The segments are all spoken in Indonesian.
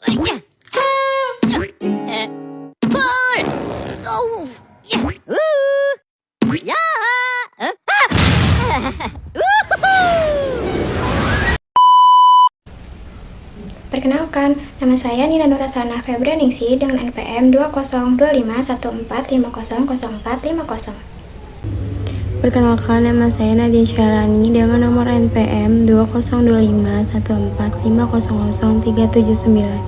Pull! Oh! Ya! Perkenalkan, nama saya Nina Nurasana Febrianingsi dengan NPM 202514500450. Perkenalkan, nama saya Nadia Syarani dengan nomor NPM 202514500379.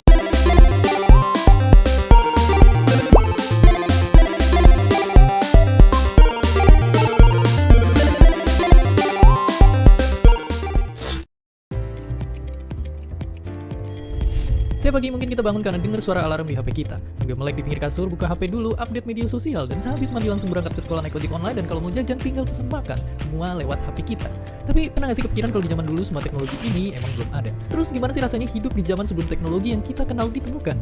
Setiap pagi mungkin kita bangun karena dengar suara alarm di HP kita. Sambil melek di pinggir kasur, buka HP dulu, update media sosial, dan sehabis mandi langsung berangkat ke sekolah naik ojek online, dan kalau mau jajan tinggal pesan makan. Semua lewat HP kita. Tapi pernah gak sih kepikiran kalau di zaman dulu semua teknologi ini emang belum ada? Terus gimana sih rasanya hidup di zaman sebelum teknologi yang kita kenal ditemukan?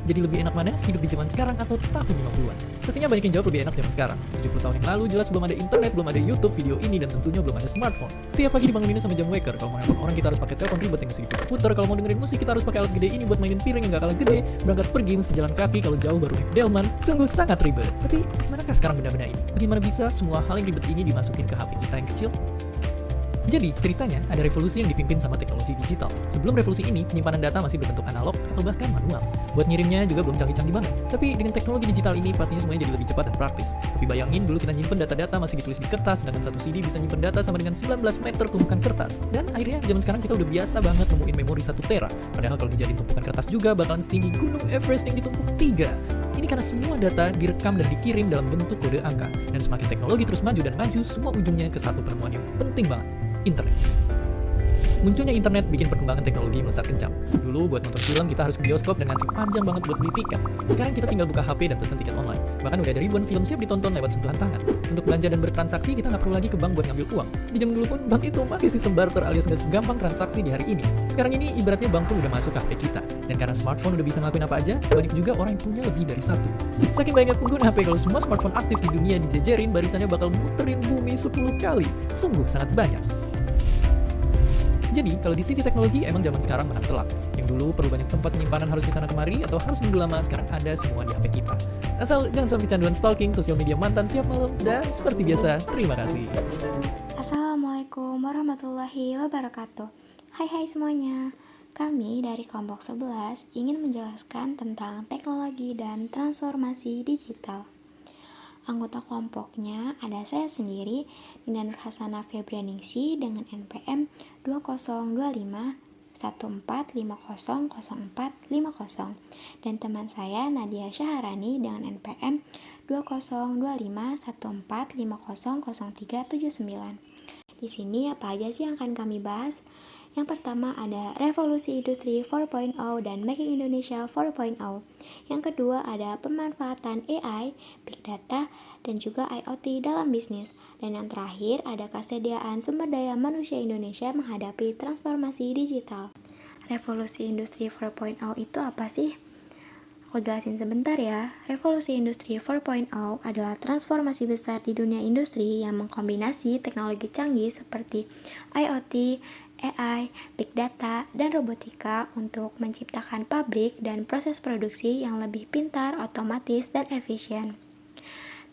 Jadi lebih enak mana hidup di zaman sekarang atau tahun 50-an? Pastinya banyak yang jawab lebih enak zaman sekarang. 70 tahun yang lalu jelas belum ada internet, belum ada YouTube, video ini, dan tentunya belum ada smartphone. Tiap pagi dibangunin sama jam waker. Kalau mau nelfon orang kita harus pakai telepon ribet yang mesti diputar. Kalau mau dengerin musik kita harus pakai alat gede ini buat mainin piring yang gak kalah gede. Berangkat pergi mesti jalan kaki, kalau jauh baru naik delman. Sungguh sangat ribet. Tapi manakah sekarang benda-benda ini? Bagaimana bisa semua hal yang ribet ini dimasukin ke HP kita yang kecil? Jadi, ceritanya ada revolusi yang dipimpin sama teknologi digital. Sebelum revolusi ini, penyimpanan data masih berbentuk analog atau bahkan manual. Buat ngirimnya juga belum canggih-canggih banget. Tapi dengan teknologi digital ini, pastinya semuanya jadi lebih cepat dan praktis. Tapi bayangin dulu kita nyimpen data-data masih ditulis di kertas, sedangkan satu CD bisa nyimpen data sama dengan 19 meter tumpukan kertas. Dan akhirnya zaman sekarang kita udah biasa banget nemuin memori 1 tera. Padahal kalau dijadiin tumpukan kertas juga bakalan setinggi gunung Everest yang ditumpuk 3. Ini karena semua data direkam dan dikirim dalam bentuk kode angka. Dan semakin teknologi terus maju dan maju, semua ujungnya ke satu penemuan yang penting banget. Internet. Munculnya internet bikin perkembangan teknologi melesat kencang. Dulu buat nonton film kita harus ke bioskop dan ngantri panjang banget buat beli tiket. Sekarang kita tinggal buka HP dan pesan tiket online. Bahkan udah ada ribuan film siap ditonton lewat sentuhan tangan. Untuk belanja dan bertransaksi kita nggak perlu lagi ke bank buat ngambil uang. Di zaman dulu pun bank itu pakai sistem barter alias nggak segampang transaksi di hari ini. Sekarang ini ibaratnya bank pun udah masuk ke HP kita. Dan karena smartphone udah bisa ngelakuin apa aja, banyak juga orang yang punya lebih dari satu. Saking banyak pengguna HP, kalau semua smartphone aktif di dunia dijejerin, barisannya bakal muterin bumi 10 kali. Sungguh sangat banyak. Jadi, kalau di sisi teknologi, emang zaman sekarang menang telak. Yang dulu perlu banyak tempat penyimpanan harus kesana kemari, atau harus nunggu lama, sekarang ada semua di HP kita. Asal jangan sampai canduan stalking sosial media mantan tiap malam, dan seperti biasa, terima kasih. Assalamualaikum warahmatullahi wabarakatuh. Hai semuanya. Kami dari kelompok 11 ingin menjelaskan tentang teknologi dan transformasi digital. Anggota kelompoknya ada saya sendiri, Nina Nurhasana Febrianingsi dengan NPM 202514500450 dan teman saya Nadia Syaharani dengan NPM 202514500379. Di sini apa aja sih yang akan kami bahas? Yang pertama ada revolusi industri 4.0 dan Making Indonesia 4.0. Yang kedua ada pemanfaatan AI, Big Data, dan juga IoT dalam bisnis. Dan yang terakhir ada kesediaan sumber daya manusia Indonesia menghadapi transformasi digital. Revolusi industri 4.0 itu apa sih? Aku jelasin sebentar ya. Revolusi industri 4.0 adalah transformasi besar di dunia industri yang mengkombinasi teknologi canggih seperti IoT, AI, Big Data, dan robotika untuk menciptakan pabrik dan proses produksi yang lebih pintar, otomatis, dan efisien.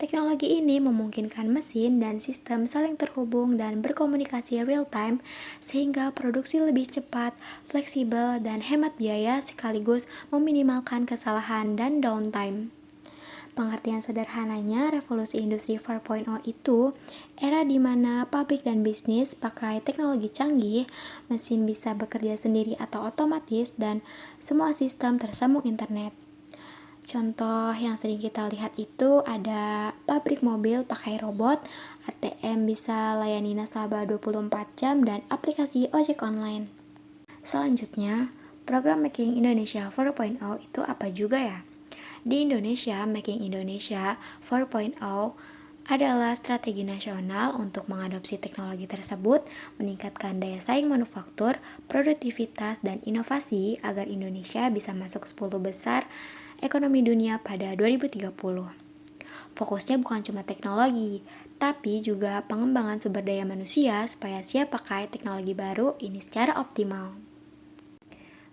Teknologi ini memungkinkan mesin dan sistem saling terhubung dan berkomunikasi real-time sehingga produksi lebih cepat, fleksibel, dan hemat biaya sekaligus meminimalkan kesalahan dan downtime. Pengertian sederhananya, revolusi industri 4.0 itu era di mana pabrik dan bisnis pakai teknologi canggih, mesin bisa bekerja sendiri atau otomatis, dan semua sistem tersambung internet. Contoh yang sering kita lihat itu ada pabrik mobil pakai robot, ATM bisa layani nasabah 24 jam, dan aplikasi ojek online. Selanjutnya, program Making Indonesia 4.0 itu apa juga ya? Di Indonesia, Making Indonesia 4.0 adalah strategi nasional untuk mengadopsi teknologi tersebut, meningkatkan daya saing manufaktur, produktivitas, dan inovasi agar Indonesia bisa masuk 10 besar ekonomi dunia pada 2030. Fokusnya bukan cuma teknologi, tapi juga pengembangan sumber daya manusia supaya siap pakai teknologi baru ini secara optimal.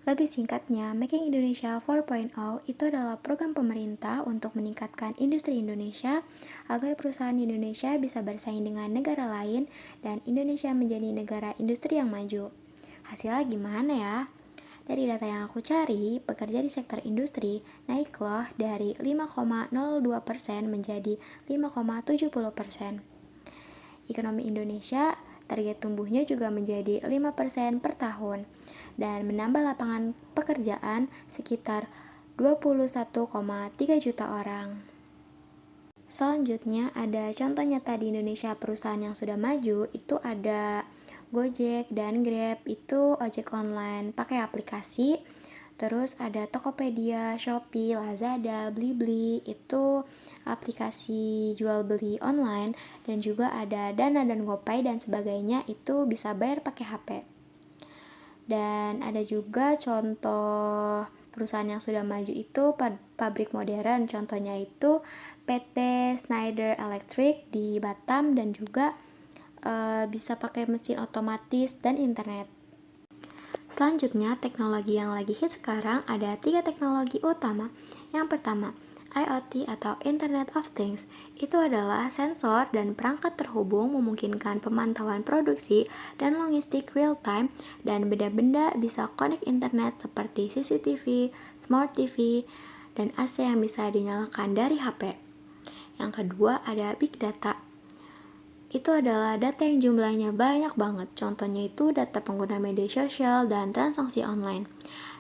Lebih singkatnya, Making Indonesia 4.0 itu adalah program pemerintah untuk meningkatkan industri Indonesia agar perusahaan Indonesia bisa bersaing dengan negara lain dan Indonesia menjadi negara industri yang maju. Hasilnya gimana ya? Dari data yang aku cari, pekerja di sektor industri naik loh dari 5,02% menjadi 5,70%. Ekonomi Indonesia target tumbuhnya juga menjadi 5% per tahun dan menambah lapangan pekerjaan sekitar 21,3 juta orang. Selanjutnya ada contoh nyata di Indonesia perusahaan yang sudah maju, itu ada Gojek dan Grab, itu ojek online pakai aplikasi. Terus ada Tokopedia, Shopee, Lazada, Blibli, itu aplikasi jual beli online. Dan juga ada Dana dan GoPay dan sebagainya, itu bisa bayar pakai HP. Dan ada juga contoh perusahaan yang sudah maju itu pabrik modern, contohnya itu PT Schneider Electric di Batam dan juga bisa pakai mesin otomatis dan internet. Selanjutnya, teknologi yang lagi hit sekarang ada 3 teknologi utama. Yang pertama, IoT atau Internet of Things. Itu adalah sensor dan perangkat terhubung memungkinkan pemantauan produksi dan logistik real time dan benda-benda bisa connect internet seperti CCTV, Smart TV, dan AC yang bisa dinyalakan dari HP. Yang kedua ada Big Data. Itu adalah data yang jumlahnya banyak banget. Contohnya itu data pengguna media sosial dan transaksi online.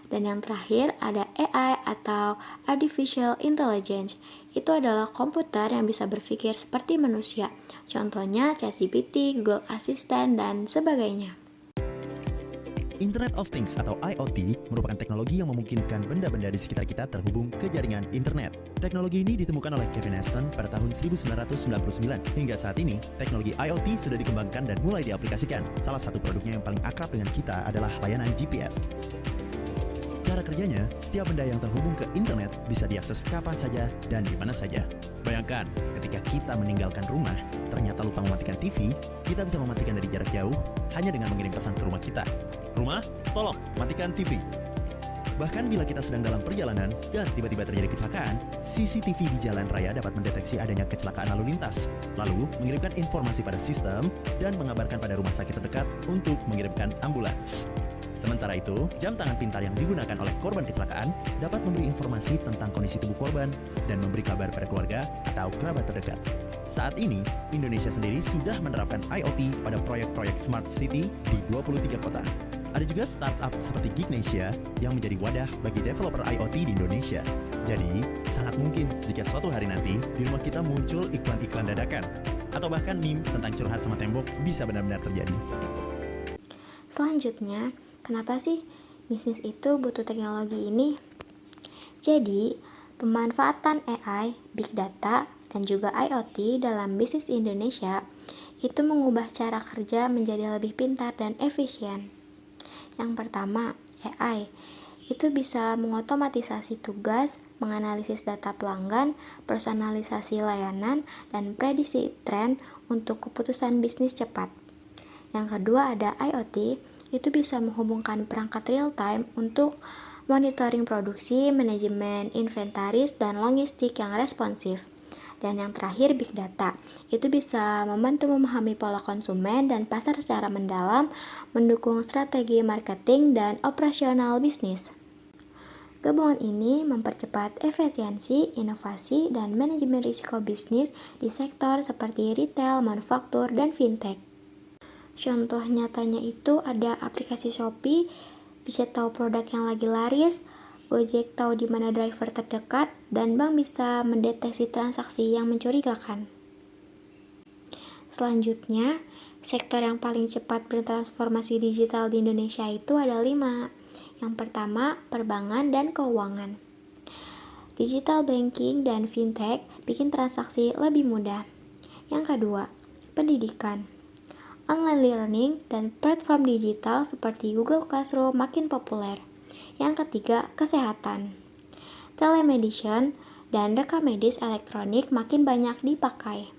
Dan yang terakhir ada AI atau Artificial Intelligence. Itu adalah komputer yang bisa berpikir seperti manusia. Contohnya ChatGPT, Google Assistant, dan sebagainya. Internet of Things atau IoT merupakan teknologi yang memungkinkan benda-benda di sekitar kita terhubung ke jaringan internet. Teknologi ini ditemukan oleh Kevin Aston pada tahun 1999. Hingga saat ini, teknologi IoT sudah dikembangkan dan mulai diaplikasikan. Salah satu produknya yang paling akrab dengan kita adalah layanan GPS. Cara kerjanya, setiap benda yang terhubung ke internet bisa diakses kapan saja dan di mana saja. Bayangkan, ketika kita meninggalkan rumah, ternyata lupa mematikan TV, kita bisa mematikan dari jarak jauh hanya dengan mengirim pesan ke rumah kita. Rumah, tolong matikan TV. Bahkan bila kita sedang dalam perjalanan dan tiba-tiba terjadi kecelakaan, CCTV di jalan raya dapat mendeteksi adanya kecelakaan lalu lintas, lalu mengirimkan informasi pada sistem dan mengabarkan pada rumah sakit terdekat untuk mengirimkan ambulans. Sementara itu, jam tangan pintar yang digunakan oleh korban kecelakaan dapat memberi informasi tentang kondisi tubuh korban dan memberi kabar pada keluarga atau kerabat terdekat. Saat ini, Indonesia sendiri sudah menerapkan IoT pada proyek-proyek Smart City di 23 kota. Ada juga startup seperti Gignesia yang menjadi wadah bagi developer IoT di Indonesia. Jadi, sangat mungkin jika suatu hari nanti di rumah kita muncul iklan-iklan dadakan, atau bahkan meme tentang curhat sama tembok bisa benar-benar terjadi. Selanjutnya, kenapa sih bisnis itu butuh teknologi ini? Jadi, pemanfaatan AI, Big Data, dan juga IoT dalam bisnis Indonesia itu mengubah cara kerja menjadi lebih pintar dan efisien. Yang pertama, AI itu bisa mengotomatisasi tugas, menganalisis data pelanggan, personalisasi layanan, dan prediksi tren untuk keputusan bisnis cepat. Yang kedua ada IoT, itu bisa menghubungkan perangkat real time untuk monitoring produksi, manajemen inventaris, dan logistik yang responsif. Dan yang terakhir Big Data, itu bisa membantu memahami pola konsumen dan pasar secara mendalam, mendukung strategi marketing dan operasional bisnis. Gabungan ini mempercepat efisiensi, inovasi, dan manajemen risiko bisnis di sektor seperti retail, manufaktur, dan fintech. Contoh nyatanya itu ada aplikasi Shopee, bisa tahu produk yang lagi laris, Gojek tahu di mana driver terdekat, dan bank bisa mendeteksi transaksi yang mencurigakan. Selanjutnya, sektor yang paling cepat bertransformasi digital di Indonesia itu ada 5. Yang pertama, perbankan dan keuangan. Digital banking dan fintech bikin transaksi lebih mudah. Yang kedua, pendidikan. Online learning dan platform digital seperti Google Classroom makin populer. Yang ketiga, kesehatan. Telemedicine dan rekam medis elektronik makin banyak dipakai.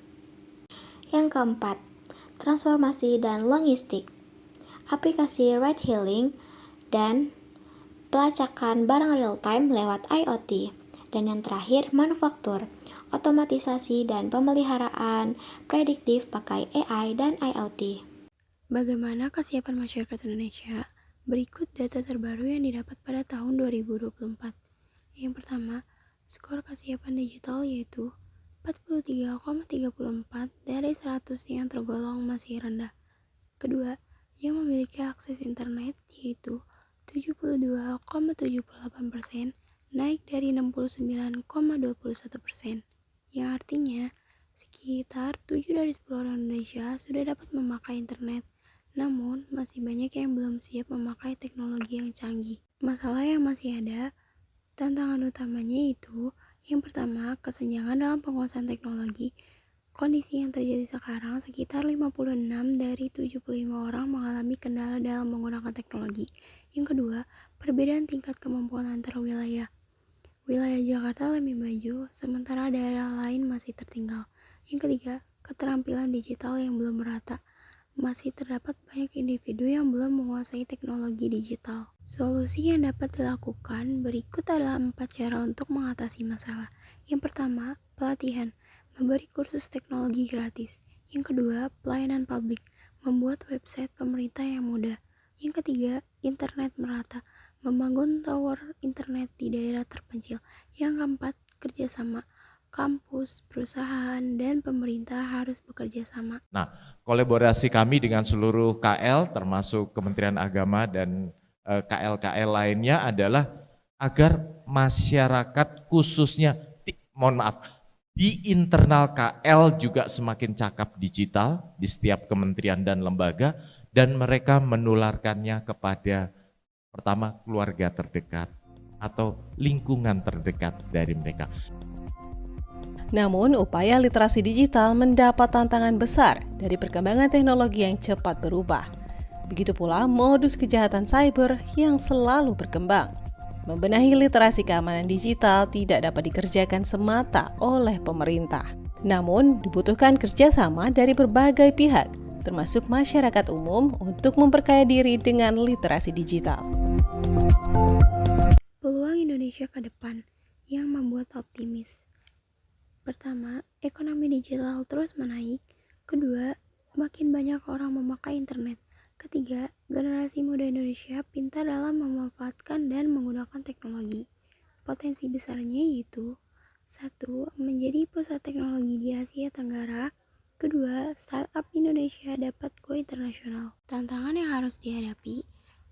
Yang keempat, transformasi dan logistik. Aplikasi ride hailing dan pelacakan barang real time lewat IoT. Dan yang terakhir, manufaktur, otomatisasi dan pemeliharaan prediktif pakai AI dan IoT. Bagaimana kesiapan masyarakat Indonesia? Berikut data terbaru yang didapat pada tahun 2024. Yang pertama, skor kesiapan digital yaitu 43,34 dari 100 yang tergolong masih rendah. Kedua, yang memiliki akses internet yaitu 72,78%, naik dari 69,21%, yang artinya sekitar 7 dari 10 orang Indonesia sudah dapat memakai internet. Namun, masih banyak yang belum siap memakai teknologi yang canggih. Masalah yang masih ada, tantangan utamanya itu, yang pertama, kesenjangan dalam penguasaan teknologi. Kondisi yang terjadi sekarang, sekitar 56 dari 75 orang mengalami kendala dalam menggunakan teknologi. Yang kedua, perbedaan tingkat kemampuan antar wilayah. Wilayah Jakarta lebih maju, sementara daerah lain masih tertinggal. Yang ketiga, keterampilan digital yang belum merata. Masih terdapat banyak individu yang belum menguasai teknologi digital. Solusi yang dapat dilakukan berikut adalah 4 cara untuk mengatasi masalah. Yang pertama, pelatihan, memberi kursus teknologi gratis. Yang kedua, pelayanan publik, membuat website pemerintah yang mudah. Yang ketiga, internet merata, membangun tower internet di daerah terpencil. Yang keempat, kerjasama. Kampus, perusahaan, dan pemerintah harus bekerja sama. Nah, kolaborasi kami dengan seluruh KL termasuk Kementerian Agama dan KL-KL lainnya adalah agar masyarakat khususnya, di internal KL juga semakin cakap digital di setiap kementerian dan lembaga, dan mereka menularkannya kepada pertama keluarga terdekat atau lingkungan terdekat dari mereka. Namun, upaya literasi digital mendapat tantangan besar dari perkembangan teknologi yang cepat berubah. Begitu pula modus kejahatan cyber yang selalu berkembang. Membenahi literasi keamanan digital tidak dapat dikerjakan semata oleh pemerintah. Namun, dibutuhkan kerjasama dari berbagai pihak, termasuk masyarakat umum untuk memperkaya diri dengan literasi digital. Peluang Indonesia ke depan yang membuat optimis. Pertama, ekonomi digital terus menaik. Kedua, makin banyak orang memakai internet. Ketiga, generasi muda Indonesia pintar dalam memanfaatkan dan menggunakan teknologi. Potensi besarnya yaitu 1. Menjadi pusat teknologi di Asia Tenggara. Kedua, startup Indonesia dapat go internasional. Tantangan yang harus dihadapi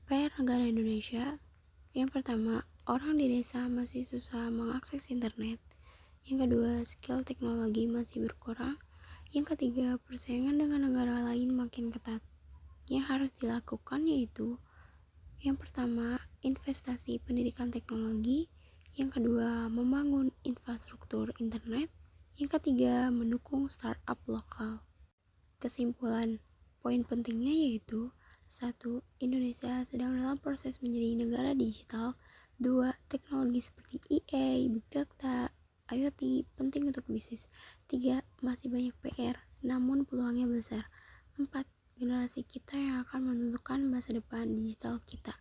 PR negara Indonesia. Yang pertama, orang di desa masih susah mengakses internet. Yang kedua, skill teknologi masih berkurang. Yang ketiga, persaingan dengan negara lain makin ketat. Yang harus dilakukan yaitu yang pertama, investasi pendidikan teknologi. Yang kedua, membangun infrastruktur internet. Yang ketiga, mendukung startup lokal. Kesimpulan, poin pentingnya yaitu 1. Indonesia sedang dalam proses menjadi negara digital. 2. Teknologi seperti AI, Big Data, IoT penting untuk bisnis. 3. Masih banyak PR, namun peluangnya besar. 4. Generasi kita yang akan menentukan masa depan digital kita.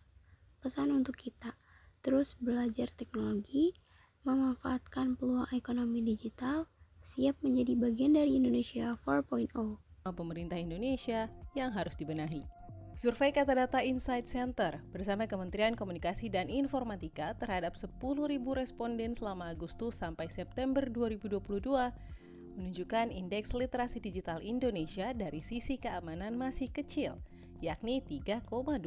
Pesan untuk kita, terus belajar teknologi, memanfaatkan peluang ekonomi digital, siap menjadi bagian dari Indonesia 4.0. Pemerintah Indonesia yang harus dibenahi. Survei Katadata Insight Center bersama Kementerian Komunikasi dan Informatika terhadap 10.000 responden selama Agustus sampai September 2022 menunjukkan indeks literasi digital Indonesia dari sisi keamanan masih kecil, yakni 3,12.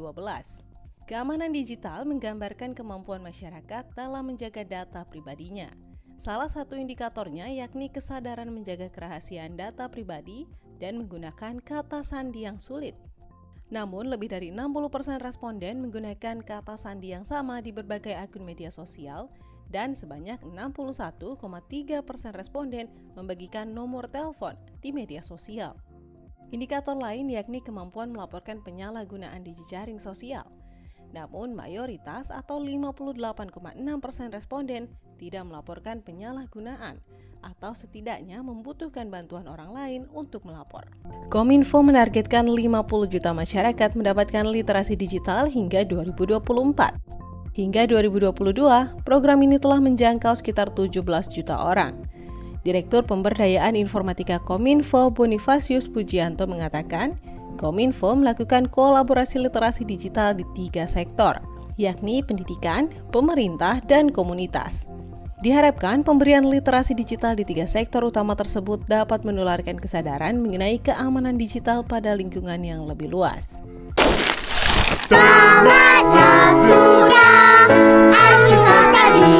Keamanan digital menggambarkan kemampuan masyarakat dalam menjaga data pribadinya. Salah satu indikatornya yakni kesadaran menjaga kerahasiaan data pribadi dan menggunakan kata sandi yang sulit. Namun, lebih dari 60% responden menggunakan kata sandi yang sama di berbagai akun media sosial dan sebanyak 61,3% responden membagikan nomor telepon di media sosial. Indikator lain yakni kemampuan melaporkan penyalahgunaan di jejaring sosial. Namun, mayoritas atau 58,6% responden tidak melaporkan penyalahgunaan atau setidaknya membutuhkan bantuan orang lain untuk melapor. Kominfo menargetkan 50 juta masyarakat mendapatkan literasi digital hingga 2024. Hingga 2022, program ini telah menjangkau sekitar 17 juta orang. Direktur Pemberdayaan Informatika Kominfo Bonifasius Pujianto mengatakan, Kominfo melakukan kolaborasi literasi digital di 3 sektor, yakni pendidikan, pemerintah, dan komunitas. Diharapkan pemberian literasi digital di 3 sektor utama tersebut dapat menularkan kesadaran mengenai keamanan digital pada lingkungan yang lebih luas. Saatnya sudah akhir sekali.